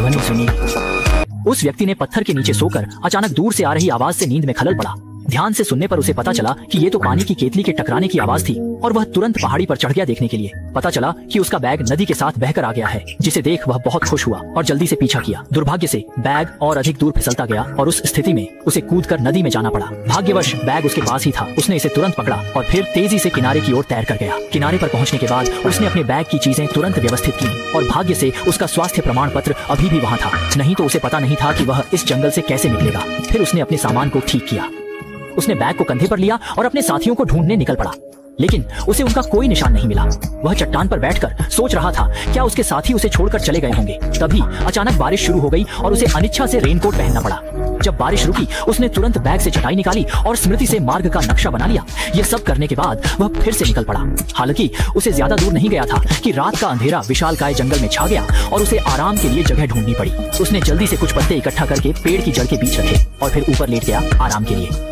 ध्वनि सुनी। उस व्यक्ति ने पत्थर के नीचे सोकर अचानक दूर से आ रही आवाज से नींद में खलल पड़ा। ध्यान से सुनने पर उसे पता चला कि ये तो पानी की केतली के टकराने की आवाज थी और वह तुरंत पहाड़ी पर चढ़ गया देखने के लिए। पता चला कि उसका बैग नदी के साथ बहकर आ गया है, जिसे देख वह बहुत खुश हुआ और जल्दी से पीछा किया। दुर्भाग्य से बैग और अधिक दूर फिसलता गया और उस स्थिति में उसे कूदकर नदी में जाना पड़ा। भाग्यवश बैग उसके पास ही था। उसने इसे तुरंत पकड़ा और फिर तेजी से किनारे की ओर तैर कर गया। किनारे पर पहुंचने के बाद उसने अपने बैग की चीजें तुरंत व्यवस्थित की और भाग्य से उसका स्वास्थ्य प्रमाण पत्र अभी भी वहाँ था, नहीं तो उसे पता नहीं था कि वह इस जंगल से कैसे निकलेगा। फिर उसने अपने सामान को ठीक किया। उसने बैग को कंधे पर लिया और अपने साथियों को ढूंढने निकल पड़ा, लेकिन उसे उनका कोई निशान नहीं मिला। वह चट्टान पर बैठकर सोच रहा था क्या उसके साथी उसे छोड़कर चले गए होंगे। तभी अचानक बारिश शुरू हो गई और उसे अनिच्छा से रेनकोट पहनना पड़ा। जब बारिश रुकी उसने तुरंत बैग से चटाई निकाली और स्मृति से मार्ग का नक्शा बना लिया। यह सब करने के बाद वह फिर से निकल पड़ा। हालांकि उसे ज्यादा दूर नहीं गया था कि रात का अंधेरा विशालकाय जंगल में छा गया और उसे आराम के लिए जगह ढूंढनी पड़ी। उसने जल्दी से कुछ पत्ते इकट्ठा करके पेड़ की जड़ के बीच रखे और फिर ऊपर लेट गया आराम के लिए।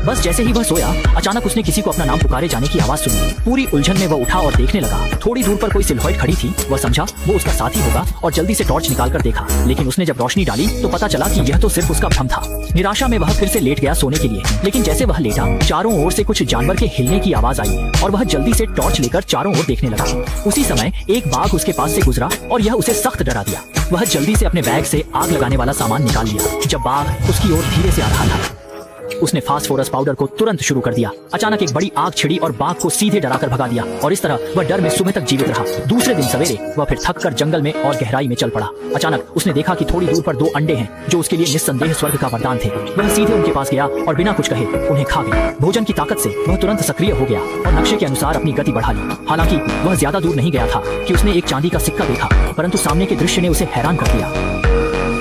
बस जैसे ही वह सोया अचानक उसने किसी को अपना नाम पुकारे जाने की आवाज सुनी। पूरी उलझन में वह उठा और देखने लगा। थोड़ी दूर पर कोई सिल्हूट खड़ी थी। वह समझा वो उसका साथी होगा और जल्दी से टॉर्च निकालकर देखा, लेकिन उसने जब रोशनी डाली तो पता चला कि यह तो सिर्फ उसका भ्रम था। निराशा में वह फिर से लेट गया सोने के लिए, लेकिन जैसे वह लेटा चारों ओर से कुछ जानवर के हिलने की आवाज आई और वह जल्दी से टॉर्च लेकर चारों ओर देखने लगा। उसी समय एक बाघ उसके पास से गुजरा और यह उसे सख्त डरा दिया। वह जल्दी से अपने बैग से आग लगाने वाला सामान निकाल लिया। जब बाघ उसकी ओर धीरे से आ रहा था उसने फास्फोरस पाउडर को तुरंत शुरू कर दिया। अचानक एक बड़ी आग छिड़ी और बाघ को सीधे डराकर भगा दिया और इस तरह वह डर में सुबह तक जीवित रहा। दूसरे दिन सवेरे वह फिर थक कर जंगल में और गहराई में चल पड़ा। अचानक उसने देखा कि थोड़ी दूर पर 2 अंडे हैं जो उसके लिए निस्संदेह स्वर्ग का वरदान थे। वह सीधे उनके पास गया और बिना कुछ कहे उन्हें खा गया। भोजन की ताकत से वह तुरंत सक्रिय हो गया और नक्शे के अनुसार अपनी गति बढ़ा ली। हालांकि वह ज्यादा दूर नहीं गया था कि उसने एक चांदी का सिक्का देखा, परंतु सामने के दृश्य ने उसे हैरान कर दिया।